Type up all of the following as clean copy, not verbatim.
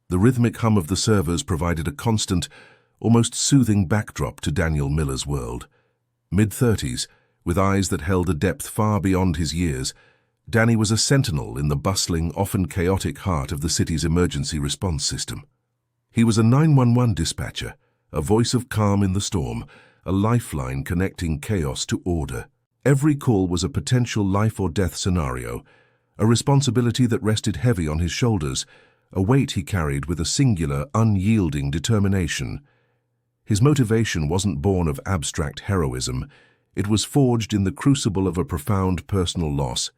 The rhythmic hum of the servers provided a constant, almost soothing backdrop to Daniel Miller's world. Mid-30s, with eyes that held a depth far beyond his years, Danny was a sentinel in the bustling, often chaotic heart of the city's emergency response system. He was a 911 dispatcher, a voice of calm in the storm, a lifeline connecting chaos to order. Every call was a potential life or death scenario, a responsibility that rested heavy on his shoulders, a weight he carried with a singular, unyielding determination. His motivation wasn't born of abstract heroism. It was forged in the crucible of a profound personal loss,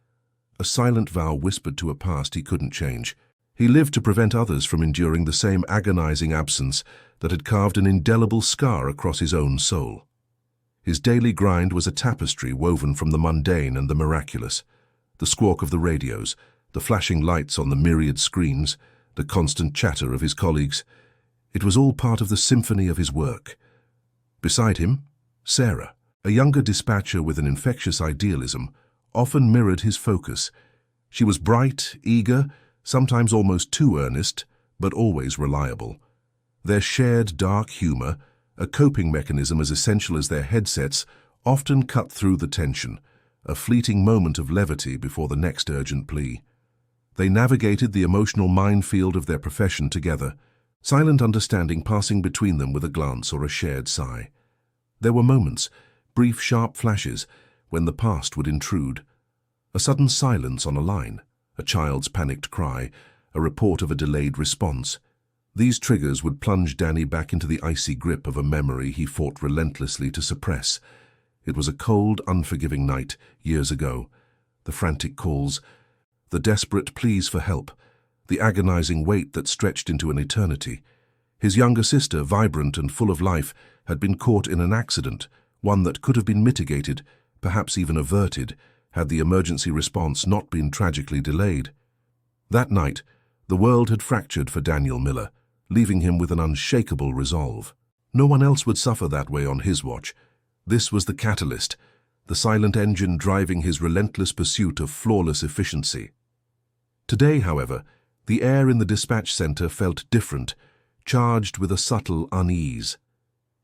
a silent vow whispered to a past he couldn't change. He lived to prevent others from enduring the same agonizing absence that had carved an indelible scar across his own soul. His daily grind was a tapestry woven from the mundane and the miraculous. The squawk of the radios, the flashing lights on the myriad screens, the constant chatter of his colleagues. It was all part of the symphony of his work. Beside him, Sarah, a younger dispatcher with an infectious idealism, often mirrored his focus. She was bright, eager, sometimes almost too earnest, but always reliable. Their shared dark humor, a coping mechanism as essential as their headsets, often cut through the tension, a fleeting moment of levity before the next urgent plea. They navigated the emotional minefield of their profession together, silent understanding passing between them with a glance or a shared sigh. There were moments, brief sharp flashes, when the past would intrude. A sudden silence on a line, a child's panicked cry, a report of a delayed response. These triggers would plunge Danny back into the icy grip of a memory he fought relentlessly to suppress. It was a cold, unforgiving night, years ago. The frantic calls, the desperate pleas for help, the agonizing wait that stretched into an eternity. His younger sister, vibrant and full of life, had been caught in an accident, one that could have been mitigated, perhaps even averted, had the emergency response not been tragically delayed. That night, the world had fractured for Daniel Miller, leaving him with an unshakable resolve. No one else would suffer that way on his watch. This was the catalyst, the silent engine driving his relentless pursuit of flawless efficiency. Today, however, the air in the dispatch center felt different, charged with a subtle unease.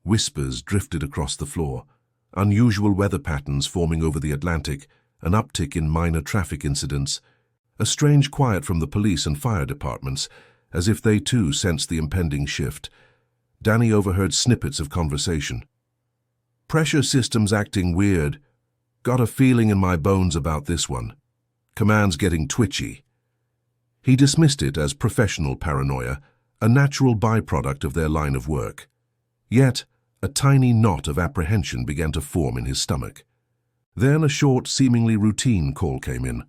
Whispers drifted across the floor, unusual weather patterns forming over the Atlantic, an uptick in minor traffic incidents, a strange quiet from the police and fire departments, as if they too sensed the impending shift. Danny overheard snippets of conversation. "Pressure system's acting weird. Got a feeling in my bones about this one. Command's getting twitchy." He dismissed it as professional paranoia, a natural byproduct of their line of work. Yet, a tiny knot of apprehension began to form in his stomach. Then a short, seemingly routine call came in.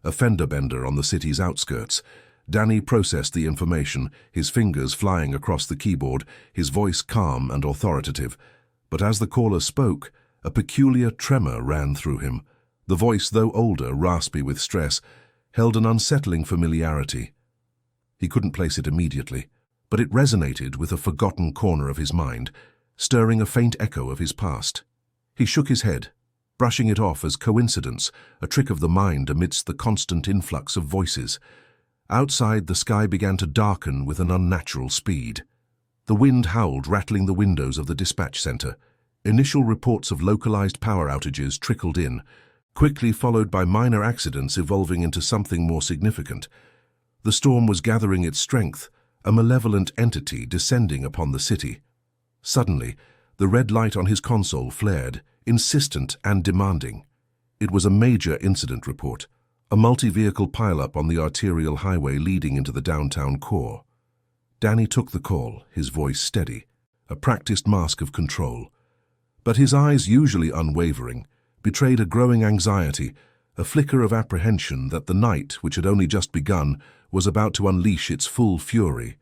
A fender bender on the city's outskirts. Danny processed the information, his fingers flying across the keyboard, his voice calm and authoritative. But as the caller spoke, a peculiar tremor ran through him. The voice, though older, raspy with stress, held an unsettling familiarity. He couldn't place it immediately, but it resonated with a forgotten corner of his mind, stirring a faint echo of his past. He shook his head, brushing it off as coincidence, a trick of the mind amidst the constant influx of voices. Outside, the sky began to darken with an unnatural speed. The wind howled, rattling the windows of the dispatch center. Initial reports of localized power outages trickled in, quickly followed by minor accidents evolving into something more significant. The storm was gathering its strength, a malevolent entity descending upon the city. Suddenly, the red light on his console flared, insistent and demanding. It was a major incident report, a multi-vehicle pileup on the arterial highway leading into the downtown core. Danny took the call, his voice steady, a practiced mask of control. But his eyes, usually unwavering, betrayed a growing anxiety, a flicker of apprehension that the night, which had only just begun, was about to unleash its full fury.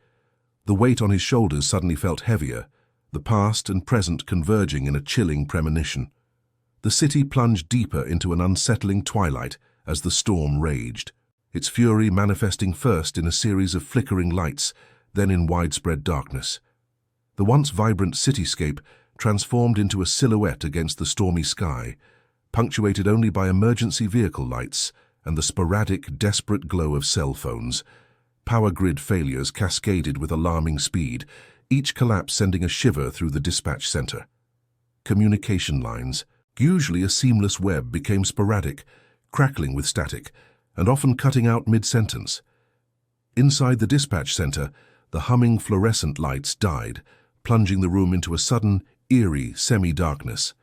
The weight on his shoulders suddenly felt heavier, the past and present converging in a chilling premonition. The city plunged deeper into an unsettling twilight as the storm raged, its fury manifesting first in a series of flickering lights, then in widespread darkness. The once vibrant cityscape transformed into a silhouette against the stormy sky, punctuated only by emergency vehicle lights and the sporadic, desperate glow of cell phones. Power grid failures cascaded with alarming speed, each collapse sending a shiver through the dispatch center. Communication lines, usually a seamless web, became sporadic, crackling with static, and often cutting out mid-sentence. Inside the dispatch center, the humming fluorescent lights died, plunging the room into a sudden, eerie semi-darkness.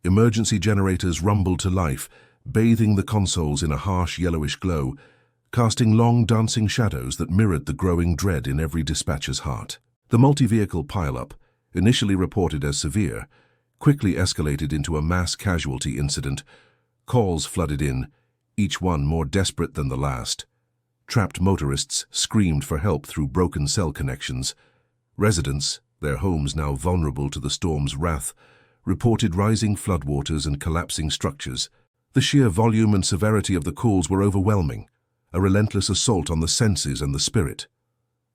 Emergency generators rumbled to life, bathing the consoles in a harsh yellowish glow, casting long dancing shadows that mirrored the growing dread in every dispatcher's heart. The multi-vehicle pileup, initially reported as severe, quickly escalated into a mass casualty incident. Calls flooded in, each one more desperate than the last. Trapped motorists screamed for help through broken cell connections. Residents, their homes now vulnerable to the storm's wrath, reported rising floodwaters and collapsing structures. The sheer volume and severity of the calls were overwhelming, a relentless assault on the senses and the spirit.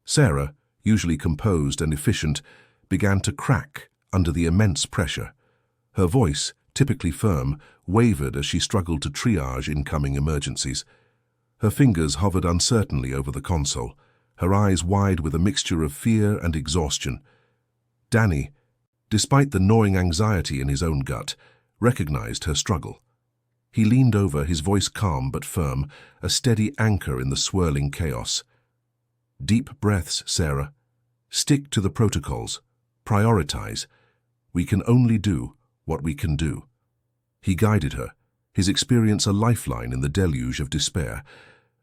Sarah, usually composed and efficient, began to crack under the immense pressure. Her voice, typically firm, wavered as she struggled to triage incoming emergencies. Her fingers hovered uncertainly over the console, her eyes wide with a mixture of fear and exhaustion. Danny, despite the gnawing anxiety in his own gut, recognized her struggle. He leaned over, his voice calm but firm, a steady anchor in the swirling chaos. "Deep breaths, Sarah. Stick to the protocols. Prioritize. We can only do what we can do." He guided her, his experience a lifeline in the deluge of despair,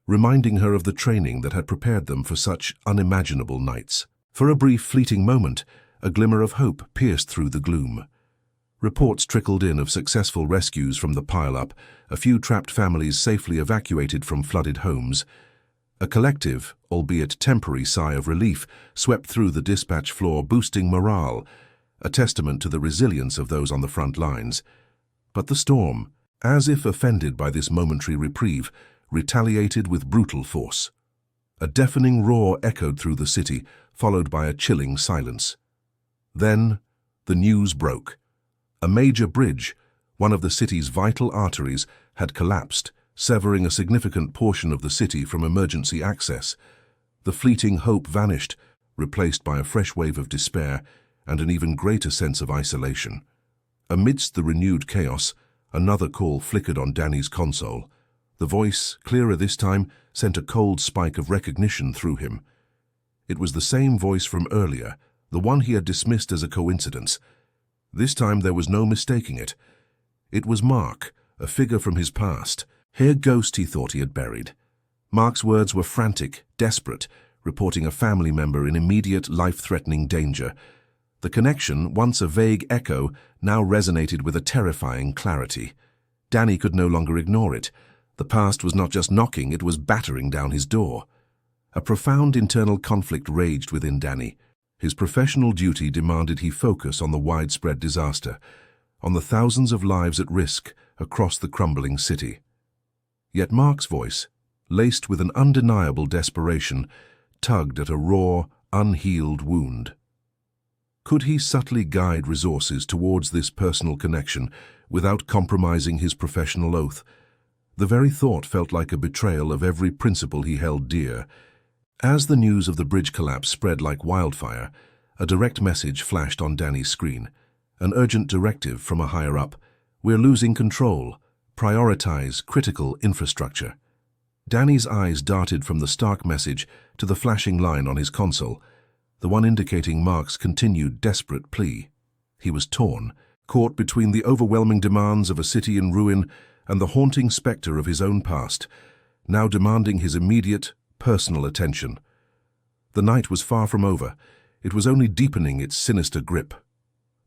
reminding her of the training that had prepared them for such unimaginable nights. For a brief, fleeting moment, a glimmer of hope pierced through the gloom. Reports trickled in of successful rescues from the pile-up, a few trapped families safely evacuated from flooded homes. A collective, albeit temporary, sigh of relief swept through the dispatch floor, boosting morale, a testament to the resilience of those on the front lines. But the storm, as if offended by this momentary reprieve, retaliated with brutal force. A deafening roar echoed through the city, followed by a chilling silence. Then, the news broke. A major bridge, one of the city's vital arteries, had collapsed, severing a significant portion of the city from emergency access. The fleeting hope vanished, replaced by a fresh wave of despair and an even greater sense of isolation. Amidst the renewed chaos, another call flickered on Danny's console. The voice, clearer this time, sent a cold spike of recognition through him. It was the same voice from earlier, the one he had dismissed as a coincidence. This time there was no mistaking it. It was Mark, a figure from his past, a ghost he thought he had buried. Mark's words were frantic, desperate, reporting a family member in immediate, life-threatening danger. The connection, once a vague echo, now resonated with a terrifying clarity. Danny could no longer ignore it. The past was not just knocking, it was battering down his door. A profound internal conflict raged within Danny. His professional duty demanded he focus on the widespread disaster, on the thousands of lives at risk across the crumbling city. Yet Mark's voice, laced with an undeniable desperation, tugged at a raw, unhealed wound. Could he subtly guide resources towards this personal connection without compromising his professional oath? The very thought felt like a betrayal of every principle he held dear. As the news of the bridge collapse spread like wildfire, a direct message flashed on Danny's screen. An urgent directive from a higher-up. "We're losing control. Prioritize critical infrastructure." Danny's eyes darted from the stark message to the flashing line on his console, the one indicating Mark's continued desperate plea. He was torn, caught between the overwhelming demands of a city in ruin and the haunting specter of his own past, now demanding his immediate, personal attention. The night was far from over. It was only deepening its sinister grip.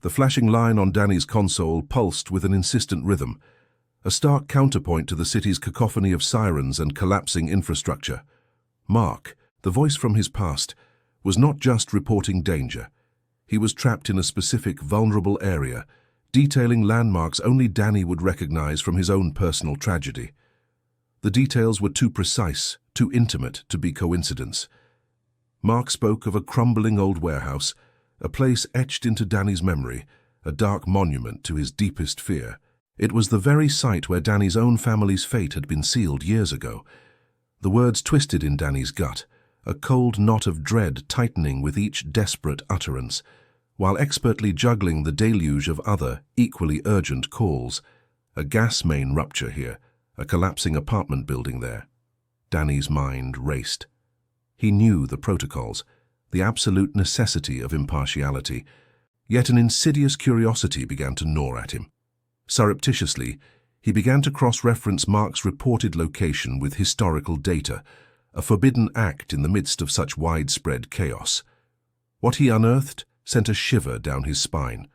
The flashing line on Danny's console pulsed with an insistent rhythm, a stark counterpoint to the city's cacophony of sirens and collapsing infrastructure. Mark, the voice from his past, was not just reporting danger. He was trapped in a specific, vulnerable area, detailing landmarks only Danny would recognize from his own personal tragedy. The details were too precise, too intimate to be coincidence. Mark spoke of a crumbling old warehouse, a place etched into Danny's memory, a dark monument to his deepest fear. It was the very site where Danny's own family's fate had been sealed years ago. The words twisted in Danny's gut, a cold knot of dread tightening with each desperate utterance, while expertly juggling the deluge of other, equally urgent calls. A gas main rupture here, a collapsing apartment building there. Danny's mind raced. He knew the protocols, the absolute necessity of impartiality, yet an insidious curiosity began to gnaw at him. Surreptitiously, he began to cross-reference Mark's reported location with historical data, a forbidden act in the midst of such widespread chaos. What he unearthed sent a shiver down his spine.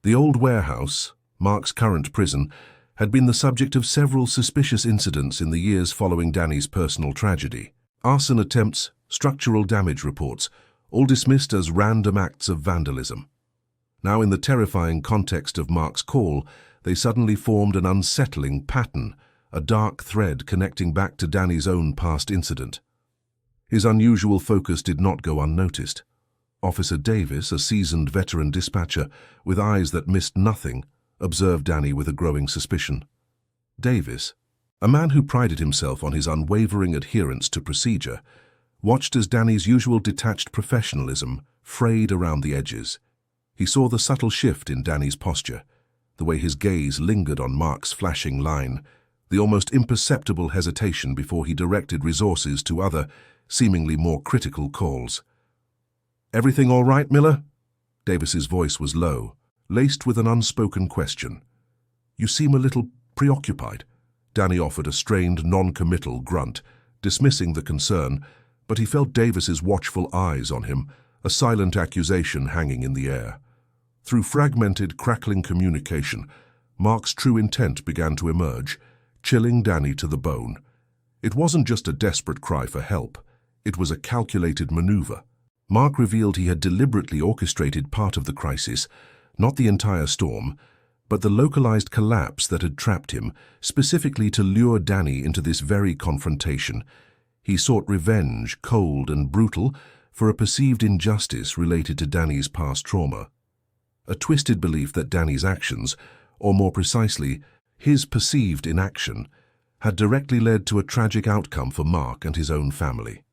The old warehouse, Mark's current prison, had been the subject of several suspicious incidents in the years following Danny's personal tragedy. Arson attempts, structural damage reports, all dismissed as random acts of vandalism. Now, in the terrifying context of Mark's call, they suddenly formed an unsettling pattern, a dark thread connecting back to Danny's own past incident. His unusual focus did not go unnoticed. Officer Davis, a seasoned veteran dispatcher with eyes that missed nothing, observed Danny with a growing suspicion. Davis, a man who prided himself on his unwavering adherence to procedure, watched as Danny's usual detached professionalism frayed around the edges. He saw the subtle shift in Danny's posture, the way his gaze lingered on Mark's flashing line, the almost imperceptible hesitation before he directed resources to other, seemingly more critical calls. "Everything all right, Miller?" Davis's voice was low, laced with an unspoken question. "You seem a little preoccupied." Danny offered a strained, non-committal grunt, dismissing the concern, but he felt Davis's watchful eyes on him, a silent accusation hanging in the air. Through fragmented, crackling communication, Mark's true intent began to emerge, chilling Danny to the bone. It wasn't just a desperate cry for help. It was a calculated maneuver. Mark revealed he had deliberately orchestrated part of the crisis, not the entire storm, but the localized collapse that had trapped him, specifically to lure Danny into this very confrontation. He sought revenge, cold and brutal, for a perceived injustice related to Danny's past trauma. A twisted belief that Danny's actions, or more precisely, his perceived inaction, had directly led to a tragic outcome for Mark and his own family.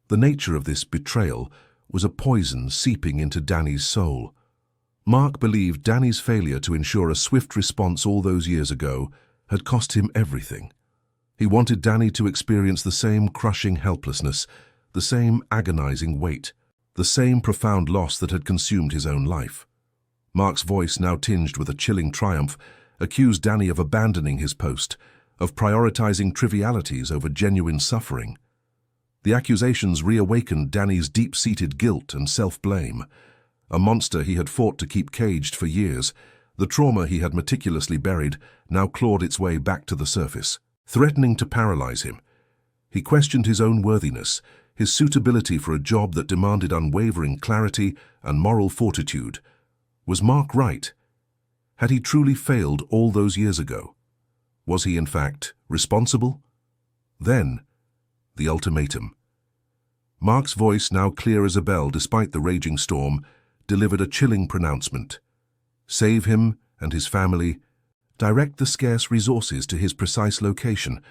The nature of this betrayal was a poison seeping into Danny's soul. Mark believed Danny's failure to ensure a swift response all those years ago had cost him everything. He wanted Danny to experience the same crushing helplessness, the same agonizing weight, the same profound loss that had consumed his own life. Mark's voice, now tinged with a chilling triumph, accused Danny of abandoning his post, of prioritizing trivialities over genuine suffering. The accusations reawakened Danny's deep-seated guilt and self-blame. A monster he had fought to keep caged for years, the trauma he had meticulously buried now clawed its way back to the surface, threatening to paralyze him. He questioned his own worthiness, his suitability for a job that demanded unwavering clarity and moral fortitude. Was Mark right? Had he truly failed all those years ago? Was he, in fact, responsible? Then, the ultimatum. Mark's voice, now clear as a bell despite the raging storm, delivered a chilling pronouncement. Save him and his family, direct the scarce resources to his precise location,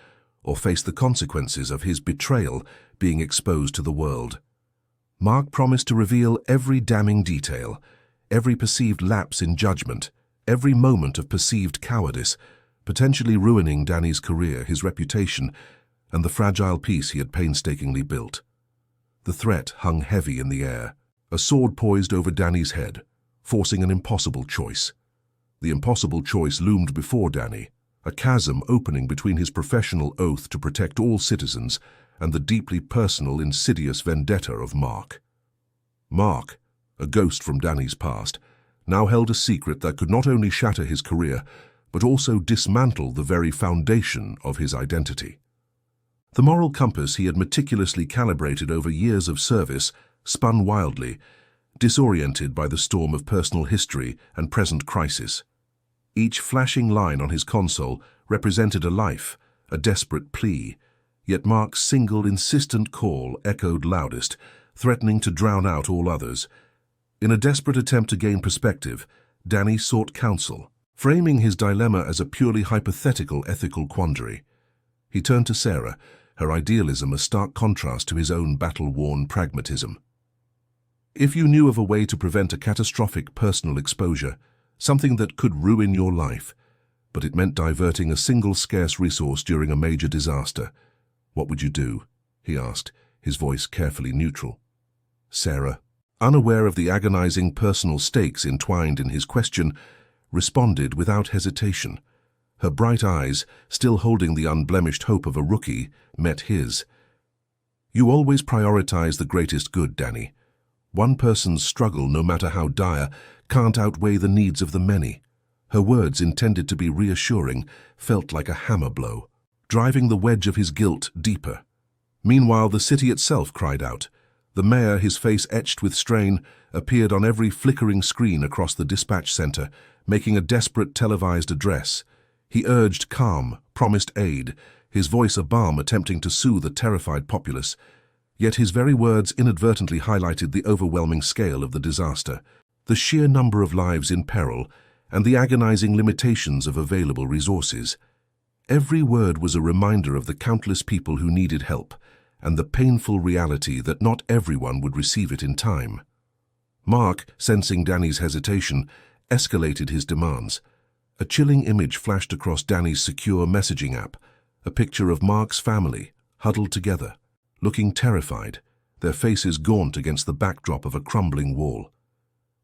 or face the consequences of his betrayal being exposed to the world. Mark promised to reveal every damning detail, every perceived lapse in judgment, every moment of perceived cowardice, potentially ruining Danny's career, his reputation, and the fragile peace he had painstakingly built. The threat hung heavy in the air, a sword poised over Danny's head, forcing an impossible choice. The impossible choice loomed before Danny, a chasm opening between his professional oath to protect all citizens and the deeply personal, insidious vendetta of Mark. Mark, a ghost from Danny's past, now held a secret that could not only shatter his career, but also dismantle the very foundation of his identity. The moral compass he had meticulously calibrated over years of service spun wildly, disoriented by the storm of personal history and present crisis. Each flashing line on his console represented a life, a desperate plea, yet Mark's single insistent call echoed loudest, threatening to drown out all others. In a desperate attempt to gain perspective, Danny sought counsel, framing his dilemma as a purely hypothetical ethical quandary. He turned to Sarah, her idealism a stark contrast to his own battle-worn pragmatism. If you knew of a way to prevent a catastrophic personal exposure, something that could ruin your life, but it meant diverting a single scarce resource during a major disaster, what would you do? He asked, his voice carefully neutral. Sarah, unaware of the agonizing personal stakes entwined in his question, responded without hesitation. Her bright eyes, still holding the unblemished hope of a rookie, met his. You always prioritize the greatest good, Danny. One person's struggle, no matter how dire, can't outweigh the needs of the many. Her words, intended to be reassuring, felt like a hammer blow, driving the wedge of his guilt deeper. Meanwhile, the city itself cried out. The mayor, his face etched with strain, appeared on every flickering screen across the dispatch center, making a desperate televised address. He urged calm, promised aid, his voice a balm attempting to soothe a terrified populace. Yet his very words inadvertently highlighted the overwhelming scale of the disaster, the sheer number of lives in peril, and the agonizing limitations of available resources. Every word was a reminder of the countless people who needed help, and the painful reality that not everyone would receive it in time. Mark, sensing Danny's hesitation, escalated his demands. A chilling image flashed across Danny's secure messaging app, a picture of Mark's family, huddled together, looking terrified, their faces gaunt against the backdrop of a crumbling wall.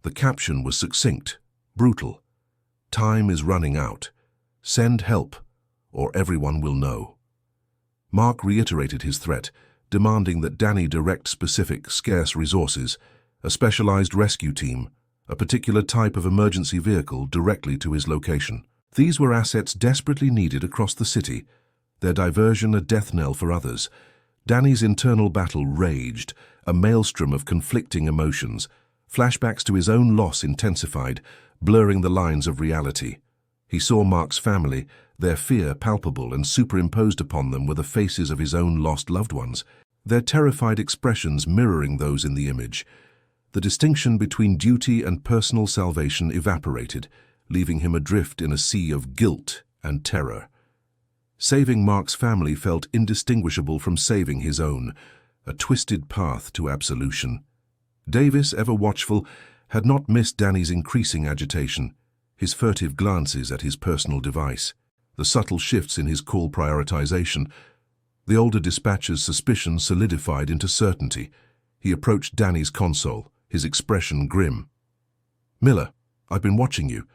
The caption was succinct, brutal. Time is running out. Send help, or everyone will know. Mark reiterated his threat, demanding that Danny direct specific, scarce resources, a specialized rescue team, a particular type of emergency vehicle directly to his location. These were assets desperately needed across the city, their diversion a death knell for others. Danny's internal battle raged, a maelstrom of conflicting emotions. Flashbacks to his own loss intensified, blurring the lines of reality. He saw Mark's family, their fear palpable, and superimposed upon them were the faces of his own lost loved ones, their terrified expressions mirroring those in the image. The distinction between duty and personal salvation evaporated, leaving him adrift in a sea of guilt and terror. Saving Mark's family felt indistinguishable from saving his own, a twisted path to absolution. Davis, ever watchful, had not missed Danny's increasing agitation, his furtive glances at his personal device, the subtle shifts in his call prioritization. The older dispatcher's suspicion solidified into certainty. He approached Danny's console, his expression grim. "Miller, I've been watching you.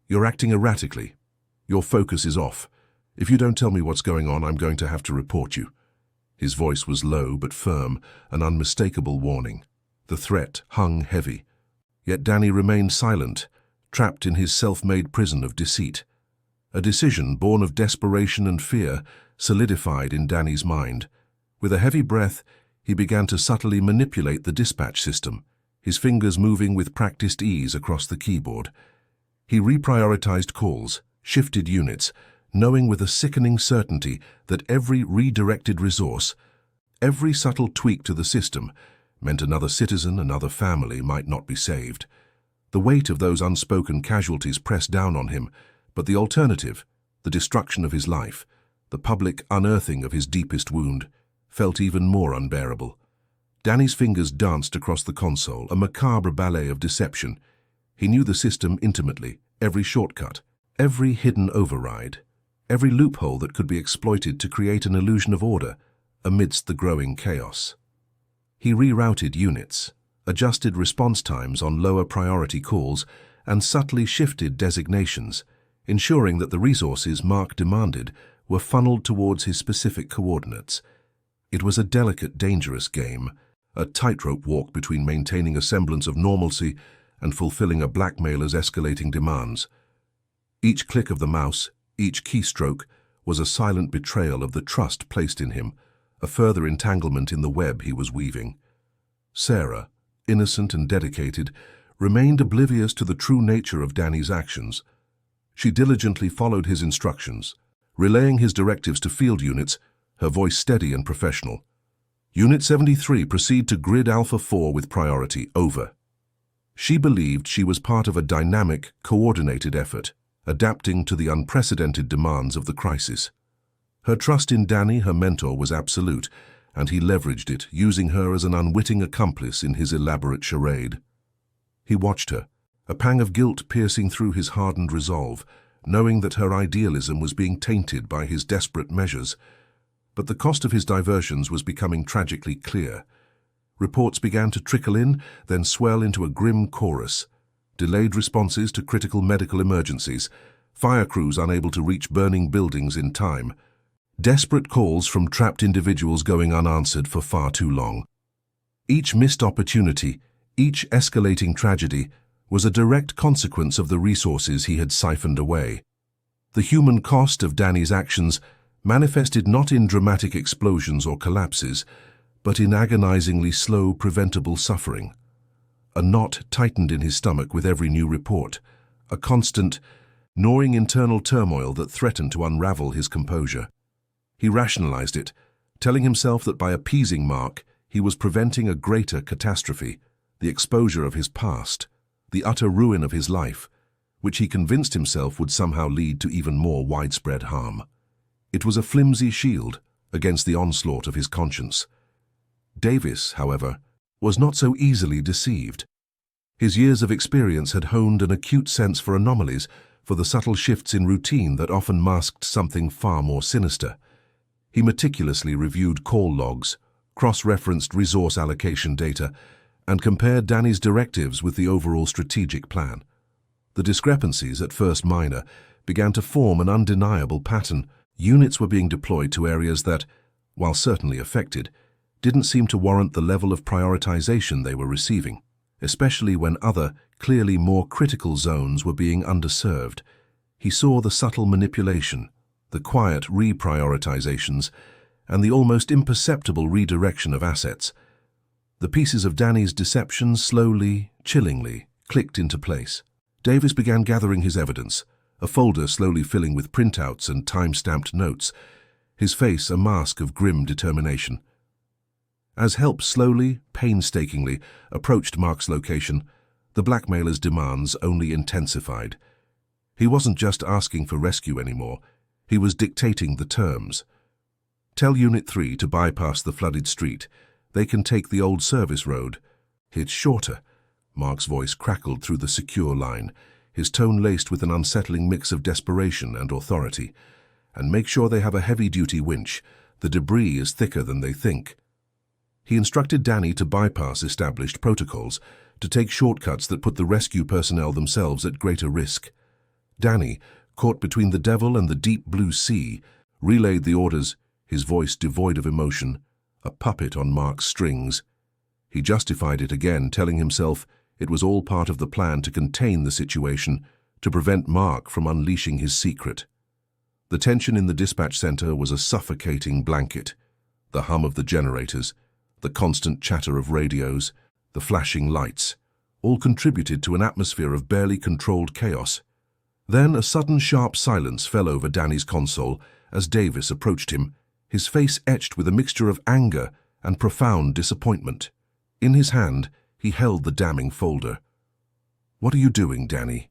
You're acting erratically. Your focus is off. If you don't tell me what's going on, I'm going to have to report you." His voice was low but firm, an unmistakable warning. The threat hung heavy. Yet Danny remained silent, trapped in his self-made prison of deceit. A decision born of desperation and fear solidified in Danny's mind. With a heavy breath, he began to subtly manipulate the dispatch system, his fingers moving with practiced ease across the keyboard. He reprioritized calls, shifted units, knowing with a sickening certainty that every redirected resource, every subtle tweak to the system, meant another citizen, another family might not be saved. The weight of those unspoken casualties pressed down on him, but the alternative, the destruction of his life, the public unearthing of his deepest wound, felt even more unbearable. Danny's fingers danced across the console, a macabre ballet of deception. He knew the system intimately, every shortcut, every hidden override, every loophole that could be exploited to create an illusion of order amidst the growing chaos. He rerouted units, adjusted response times on lower priority calls, and subtly shifted designations, ensuring that the resources Mark demanded were funneled towards his specific coordinates. It was a delicate, dangerous game, a tightrope walk between maintaining a semblance of normalcy and fulfilling a blackmailer's escalating demands. Each click of the mouse, each keystroke, was a silent betrayal of the trust placed in him, a further entanglement in the web he was weaving. Sarah, innocent and dedicated, remained oblivious to the true nature of Danny's actions. She diligently followed his instructions, relaying his directives to field units, her voice steady and professional. "Unit 73, proceed to Grid Alpha 4 with priority, over." She believed she was part of a dynamic, coordinated effort, adapting to the unprecedented demands of the crisis. Her trust in Danny, her mentor, was absolute, and he leveraged it, using her as an unwitting accomplice in his elaborate charade. He watched her, a pang of guilt piercing through his hardened resolve, knowing that her idealism was being tainted by his desperate measures. But the cost of his diversions was becoming tragically clear. Reports began to trickle in, then swell into a grim chorus. Delayed responses to critical medical emergencies, fire crews unable to reach burning buildings in time, desperate calls from trapped individuals going unanswered for far too long. Each missed opportunity, each escalating tragedy, was a direct consequence of the resources he had siphoned away. The human cost of Danny's actions manifested not in dramatic explosions or collapses, but in agonizingly slow, preventable suffering. A knot tightened in his stomach with every new report, a constant, gnawing internal turmoil that threatened to unravel his composure. He rationalized it, telling himself that by appeasing Mark, he was preventing a greater catastrophe, the exposure of his past, the utter ruin of his life, which he convinced himself would somehow lead to even more widespread harm. It was a flimsy shield against the onslaught of his conscience. Davis, however, was not so easily deceived. His years of experience had honed an acute sense for anomalies, for the subtle shifts in routine that often masked something far more sinister. He meticulously reviewed call logs, cross-referenced resource allocation data, and compared Danny's directives with the overall strategic plan. The discrepancies, at first minor, began to form an undeniable pattern. Units were being deployed to areas that, while certainly affected, didn't seem to warrant the level of prioritization they were receiving, especially when other, clearly more critical zones were being underserved. He saw the subtle manipulation, the quiet reprioritizations, and the almost imperceptible redirection of assets. The pieces of Danny's deception slowly, chillingly, clicked into place. Davis began gathering his evidence, a folder slowly filling with printouts and time-stamped notes, his face a mask of grim determination. As help slowly, painstakingly, approached Mark's location, the blackmailer's demands only intensified. He wasn't just asking for rescue anymore, he was dictating the terms. Tell Unit 3 to bypass the flooded street. They can take the old service road. It's shorter. Mark's voice crackled through the secure line, his tone laced with an unsettling mix of desperation and authority. And make sure they have a heavy-duty winch. The debris is thicker than they think. He instructed Danny to bypass established protocols, to take shortcuts that put the rescue personnel themselves at greater risk. Danny, caught between the devil and the deep blue sea, relayed the orders, his voice devoid of emotion, a puppet on Mark's strings. He justified it again, telling himself it was all part of the plan to contain the situation, to prevent Mark from unleashing his secret. The tension in the dispatch center was a suffocating blanket. The hum of the generators, the constant chatter of radios, the flashing lights, all contributed to an atmosphere of barely controlled chaos. Then a sudden sharp silence fell over Danny's console as Davis approached him, his face etched with a mixture of anger and profound disappointment. In his hand, he held the damning folder. "What are you doing, Danny?"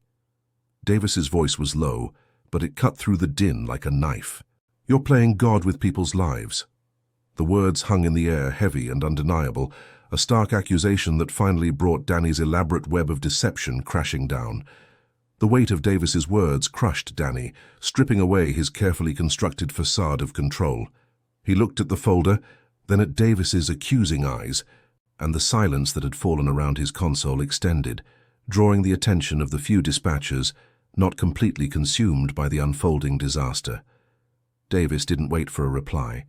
Davis's voice was low, but it cut through the din like a knife. "You're playing God with people's lives." The words hung in the air, heavy and undeniable, a stark accusation that finally brought Danny's elaborate web of deception crashing down. The weight of Davis's words crushed Danny, stripping away his carefully constructed facade of control. He looked at the folder, then at Davis's accusing eyes, and the silence that had fallen around his console extended, drawing the attention of the few dispatchers, not completely consumed by the unfolding disaster. Davis didn't wait for a reply.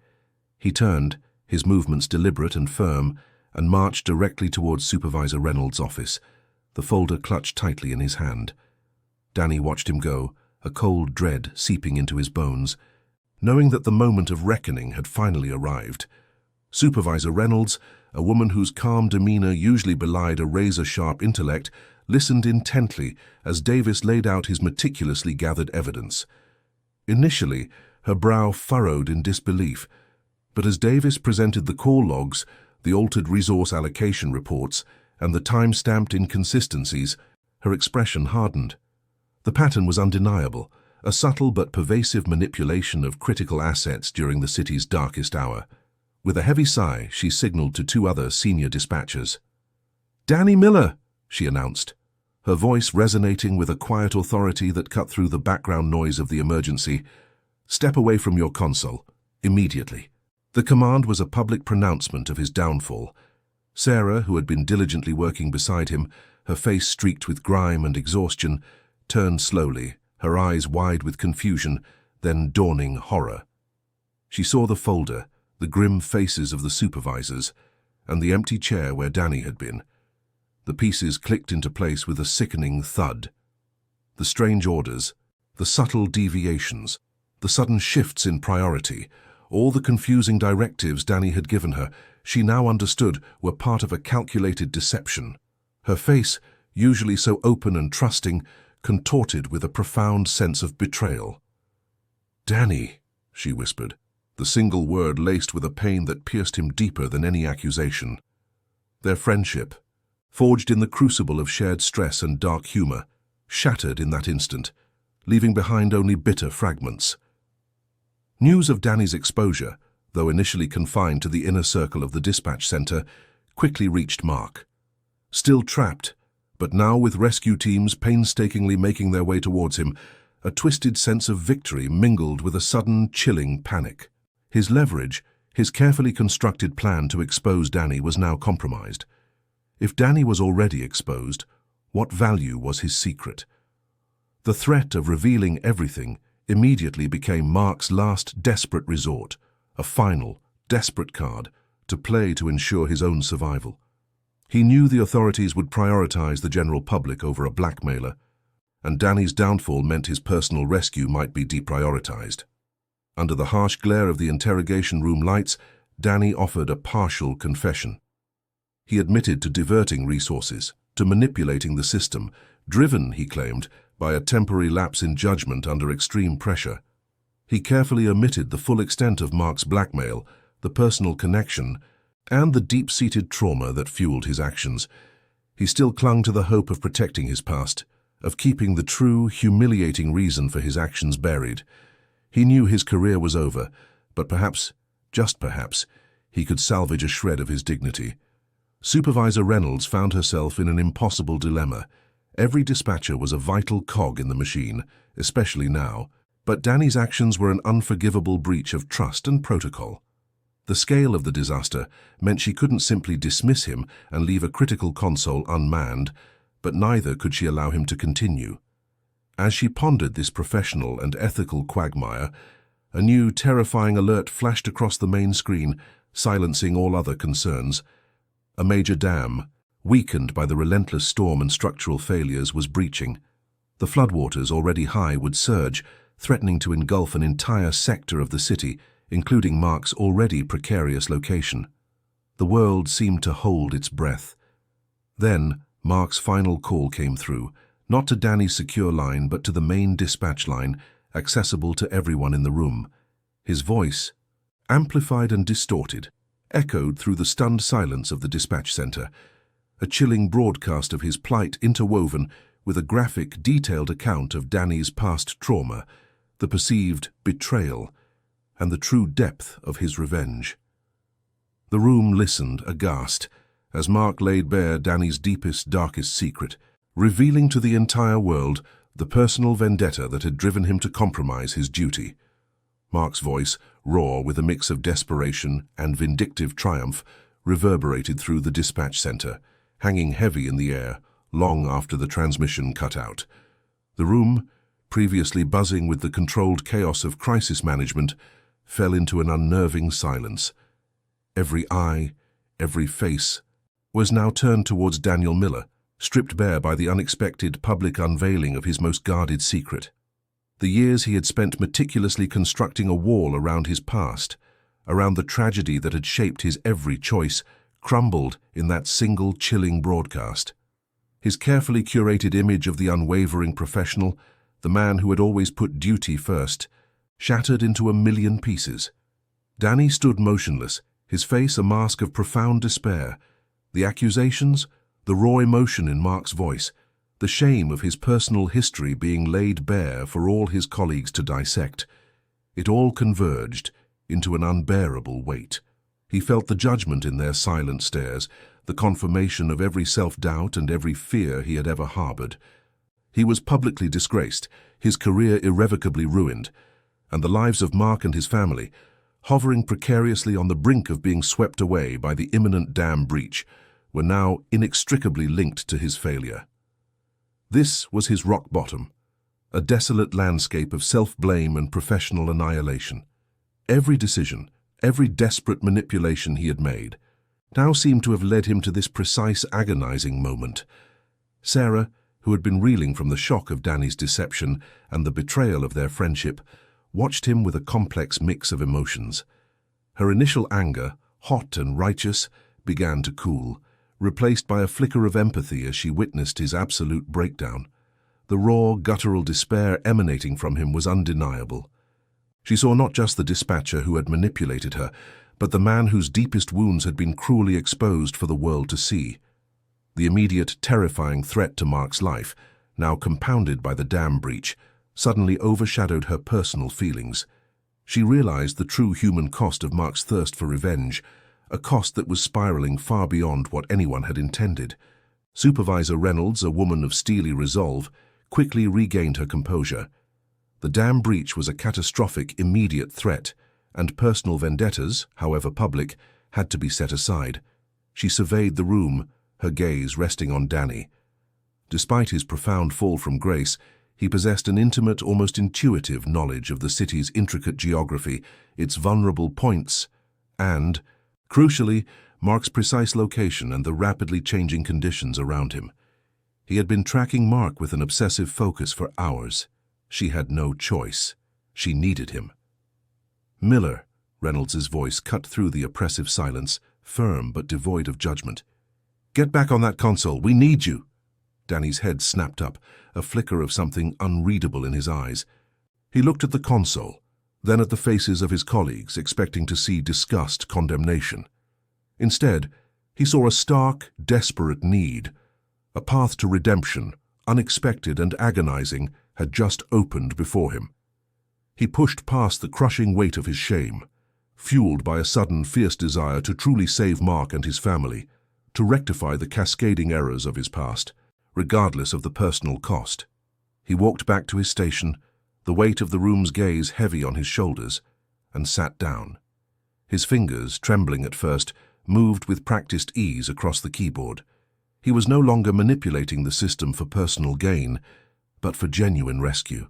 He turned, his movements deliberate and firm, and marched directly towards Supervisor Reynolds' office, the folder clutched tightly in his hand. Danny watched him go, a cold dread seeping into his bones, knowing that the moment of reckoning had finally arrived. Supervisor Reynolds, a woman whose calm demeanor usually belied a razor-sharp intellect, listened intently as Davis laid out his meticulously gathered evidence. Initially, her brow furrowed in disbelief, but as Davis presented the call logs, the altered resource allocation reports, and the time-stamped inconsistencies, her expression hardened. The pattern was undeniable, a subtle but pervasive manipulation of critical assets during the city's darkest hour. With a heavy sigh, she signaled to two other senior dispatchers. "Danny Miller," she announced, her voice resonating with a quiet authority that cut through the background noise of the emergency. "Step away from your console, immediately." The command was a public pronouncement of his downfall. Sarah, who had been diligently working beside him, her face streaked with grime and exhaustion, turned slowly, her eyes wide with confusion, then dawning horror. She saw the folder, the grim faces of the supervisors, and the empty chair where Danny had been. The pieces clicked into place with a sickening thud. The strange orders, the subtle deviations, the sudden shifts in priority, all the confusing directives Danny had given her, she now understood were part of a calculated deception. Her face, usually so open and trusting, contorted with a profound sense of betrayal. "Danny," she whispered, the single word laced with a pain that pierced him deeper than any accusation. Their friendship, forged in the crucible of shared stress and dark humor, shattered in that instant, leaving behind only bitter fragments. News of Danny's exposure, though initially confined to the inner circle of the dispatch center, quickly reached Mark. Still trapped, but now with rescue teams painstakingly making their way towards him, a twisted sense of victory mingled with a sudden, chilling panic. His leverage, his carefully constructed plan to expose Danny was now compromised. If Danny was already exposed, what value was his secret? The threat of revealing everything immediately became Mark's last desperate resort, a final, desperate card to play to ensure his own survival. He knew the authorities would prioritize the general public over a blackmailer, and Danny's downfall meant his personal rescue might be deprioritized. Under the harsh glare of the interrogation room lights, Danny offered a partial confession. He admitted to diverting resources, to manipulating the system, driven, he claimed, by a temporary lapse in judgment under extreme pressure. He carefully omitted the full extent of Mark's blackmail, the personal connection, and the deep-seated trauma that fueled his actions. He still clung to the hope of protecting his past, of keeping the true, humiliating reason for his actions buried. He knew his career was over, but perhaps, just perhaps, he could salvage a shred of his dignity. Supervisor Reynolds found herself in an impossible dilemma. Every dispatcher was a vital cog in the machine, especially now, but Danny's actions were an unforgivable breach of trust and protocol. The scale of the disaster meant she couldn't simply dismiss him and leave a critical console unmanned, but neither could she allow him to continue. As she pondered this professional and ethical quagmire, a new terrifying alert flashed across the main screen, silencing all other concerns. A major dam, weakened by the relentless storm and structural failures, was breaching. The floodwaters, already high, would surge, threatening to engulf an entire sector of the city, including Mark's already precarious location. The world seemed to hold its breath. Then, Mark's final call came through, not to Danny's secure line, but to the main dispatch line, accessible to everyone in the room. His voice, amplified and distorted, echoed through the stunned silence of the dispatch center, a chilling broadcast of his plight interwoven with a graphic, detailed account of Danny's past trauma, the perceived betrayal, and the true depth of his revenge. The room listened, aghast, as Mark laid bare Danny's deepest, darkest secret, revealing to the entire world the personal vendetta that had driven him to compromise his duty. Mark's voice, raw with a mix of desperation and vindictive triumph, reverberated through the dispatch center, hanging heavy in the air long after the transmission cut out. The room, previously buzzing with the controlled chaos of crisis management, fell into an unnerving silence. Every eye, every face, was now turned towards Daniel Miller, stripped bare by the unexpected public unveiling of his most guarded secret. The years he had spent meticulously constructing a wall around his past, around the tragedy that had shaped his every choice, crumbled in that single chilling broadcast. His carefully curated image of the unwavering professional, the man who had always put duty first, shattered into a million pieces. Danny stood motionless, his face a mask of profound despair. The accusations, the raw emotion in Mark's voice, the shame of his personal history being laid bare for all his colleagues to dissect. It all converged into an unbearable weight. He felt the judgment in their silent stares, the confirmation of every self-doubt and every fear he had ever harbored. He was publicly disgraced, his career irrevocably ruined, and the lives of Mark and his family, hovering precariously on the brink of being swept away by the imminent dam breach, were now inextricably linked to his failure. This was his rock bottom, a desolate landscape of self-blame and professional annihilation. Every decision, every desperate manipulation he had made, now seemed to have led him to this precise, agonizing moment. Sarah, who had been reeling from the shock of Danny's deception and the betrayal of their friendship, watched him with a complex mix of emotions. Her initial anger, hot and righteous, began to cool, replaced by a flicker of empathy as she witnessed his absolute breakdown. The raw, guttural despair emanating from him was undeniable. She saw not just the dispatcher who had manipulated her, but the man whose deepest wounds had been cruelly exposed for the world to see. The immediate, terrifying threat to Mark's life, now compounded by the dam breach, suddenly overshadowed her personal feelings. She realized the true human cost of Mark's thirst for revenge, a cost that was spiraling far beyond what anyone had intended. Supervisor Reynolds, a woman of steely resolve, quickly regained her composure. The dam breach was a catastrophic, immediate threat, and personal vendettas, however public, had to be set aside. She surveyed the room, her gaze resting on Danny. Despite his profound fall from grace, he possessed an intimate, almost intuitive knowledge of the city's intricate geography, its vulnerable points, and, crucially, Mark's precise location and the rapidly changing conditions around him. He had been tracking Mark with an obsessive focus for hours. She had no choice. She needed him. "Miller," Reynolds's voice cut through the oppressive silence, firm but devoid of judgment. "Get back on that console. We need you." Danny's head snapped up, a flicker of something unreadable in his eyes. He looked at the console, then at the faces of his colleagues, expecting to see disgust, condemnation. Instead, he saw a stark, desperate need. A path to redemption, unexpected and agonizing, had just opened before him. He pushed past the crushing weight of his shame, fueled by a sudden, fierce desire to truly save Mark and his family, to rectify the cascading errors of his past, regardless of the personal cost. He walked back to his station, the weight of the room's gaze heavy on his shoulders, and sat down. His fingers, trembling at first, moved with practiced ease across the keyboard. He was no longer manipulating the system for personal gain, but for genuine rescue.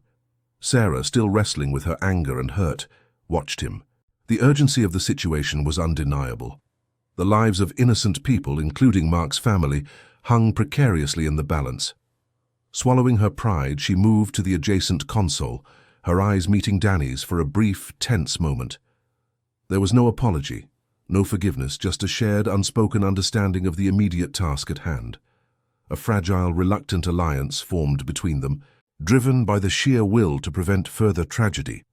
Sarah, still wrestling with her anger and hurt, watched him. The urgency of the situation was undeniable. The lives of innocent people, including Mark's family, hung precariously in the balance. Swallowing her pride, she moved to the adjacent console, her eyes meeting Danny's for a brief, tense moment. There was no apology, no forgiveness, just a shared, unspoken understanding of the immediate task at hand. A fragile, reluctant alliance formed between them, driven by the sheer will to prevent further tragedy.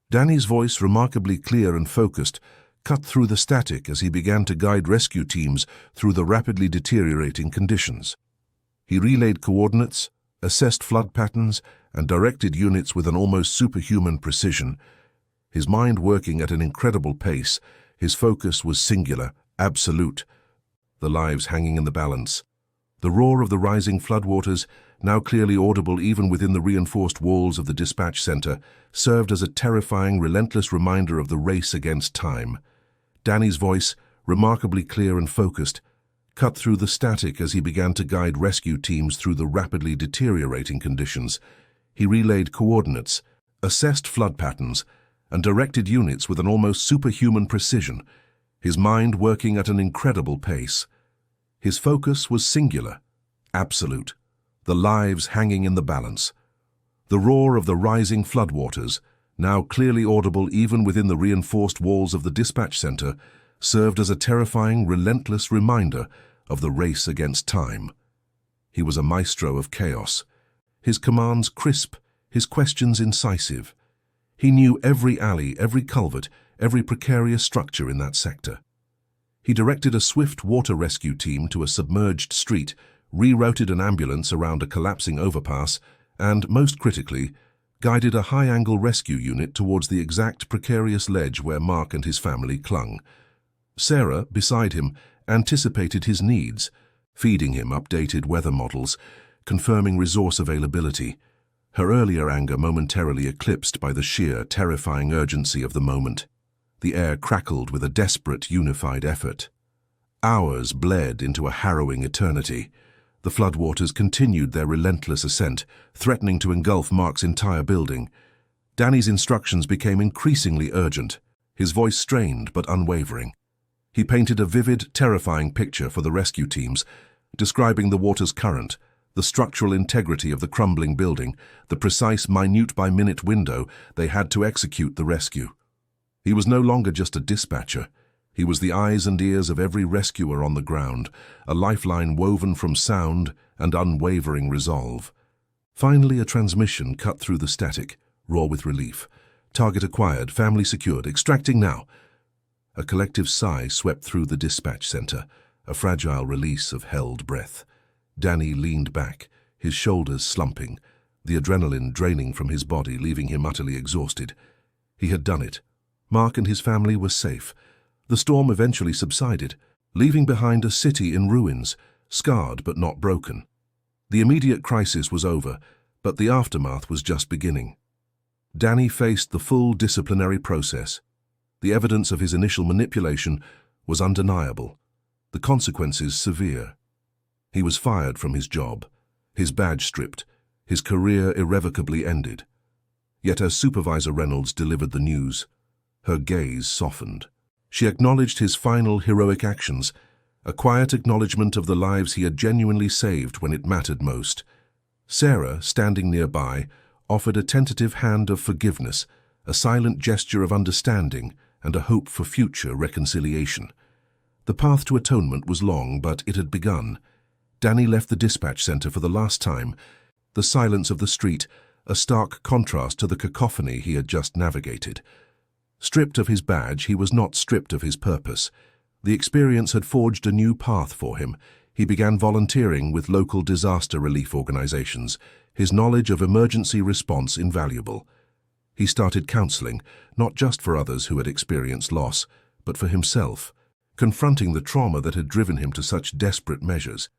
Danny's voice, remarkably clear and focused, cut through the static as he began to guide rescue teams through the rapidly deteriorating conditions. He relayed coordinates, assessed flood patterns, and directed units with an almost superhuman precision. His mind working at an incredible pace, his focus was singular, absolute. The lives hanging in the balance. The roar of the rising floodwaters, now clearly audible even within the reinforced walls of the dispatch center, served as a terrifying, relentless reminder of the race against time. Danny's voice, remarkably clear and focused, cut through the static as he began to guide rescue teams through the rapidly deteriorating conditions. He relayed coordinates, assessed flood patterns, and directed units with an almost superhuman precision, his mind working at an incredible pace. His focus was singular, absolute, the lives hanging in the balance. The roar of the rising floodwaters, now clearly audible even within the reinforced walls of the dispatch center, served as a terrifying, relentless reminder of the race against time. He was a maestro of chaos, his commands crisp, his questions incisive. He knew every alley, every culvert, every precarious structure in that sector. He directed a swift water rescue team to a submerged street, rerouted an ambulance around a collapsing overpass, and, most critically, guided a high-angle rescue unit towards the exact precarious ledge where Mark and his family clung. Sarah, beside him, anticipated his needs, feeding him updated weather models, confirming resource availability, her earlier anger momentarily eclipsed by the sheer, terrifying urgency of the moment. The air crackled with a desperate, unified effort. Hours bled into a harrowing eternity. The floodwaters continued their relentless ascent, threatening to engulf Mark's entire building. Danny's instructions became increasingly urgent, his voice strained but unwavering. He painted a vivid, terrifying picture for the rescue teams, describing the water's current, the structural integrity of the crumbling building, the precise minute-by-minute window they had to execute the rescue. He was no longer just a dispatcher. He was the eyes and ears of every rescuer on the ground, a lifeline woven from sound and unwavering resolve. Finally, a transmission cut through the static, raw with relief. Target acquired, family secured, extracting now. A collective sigh swept through the dispatch center, a fragile release of held breath. Danny leaned back, his shoulders slumping, the adrenaline draining from his body, leaving him utterly exhausted. He had done it. Mark and his family were safe. The storm eventually subsided, leaving behind a city in ruins, scarred but not broken. The immediate crisis was over, but the aftermath was just beginning. Danny faced the full disciplinary process. The evidence of his initial manipulation was undeniable, the consequences severe. He was fired from his job, his badge stripped, his career irrevocably ended. Yet as Supervisor Reynolds delivered the news, her gaze softened. She acknowledged his final heroic actions, a quiet acknowledgement of the lives he had genuinely saved when it mattered most. Sarah, standing nearby, offered a tentative hand of forgiveness, a silent gesture of understanding, and a hope for future reconciliation. The path to atonement was long, but it had begun. Danny left the dispatch center for the last time, the silence of the street, a stark contrast to the cacophony he had just navigated. Stripped of his badge, he was not stripped of his purpose. The experience had forged a new path for him. He began volunteering with local disaster relief organizations, his knowledge of emergency response invaluable. He started counseling, not just for others who had experienced loss, but for himself, confronting the trauma that had driven him to such desperate measures.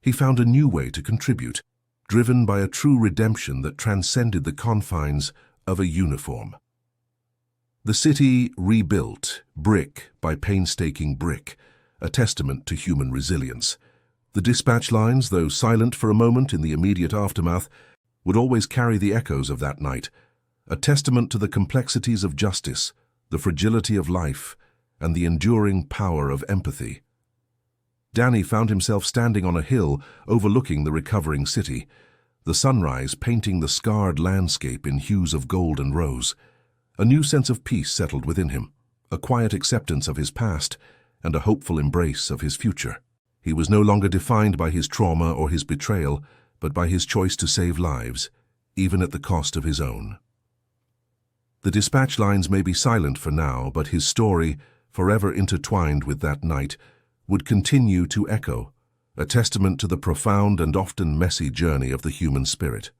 He found a new way to contribute, driven by a true redemption that transcended the confines of a uniform. The city rebuilt, brick by painstaking brick, a testament to human resilience. The dispatch lines, though silent for a moment in the immediate aftermath, would always carry the echoes of that night, a testament to the complexities of justice, the fragility of life, and the enduring power of empathy. Danny found himself standing on a hill overlooking the recovering city, the sunrise painting the scarred landscape in hues of gold and rose. A new sense of peace settled within him, a quiet acceptance of his past, and a hopeful embrace of his future. He was no longer defined by his trauma or his betrayal, but by his choice to save lives, even at the cost of his own. The dispatch lines may be silent for now, but his story, forever intertwined with that night, would continue to echo, a testament to the profound and often messy journey of the human spirit.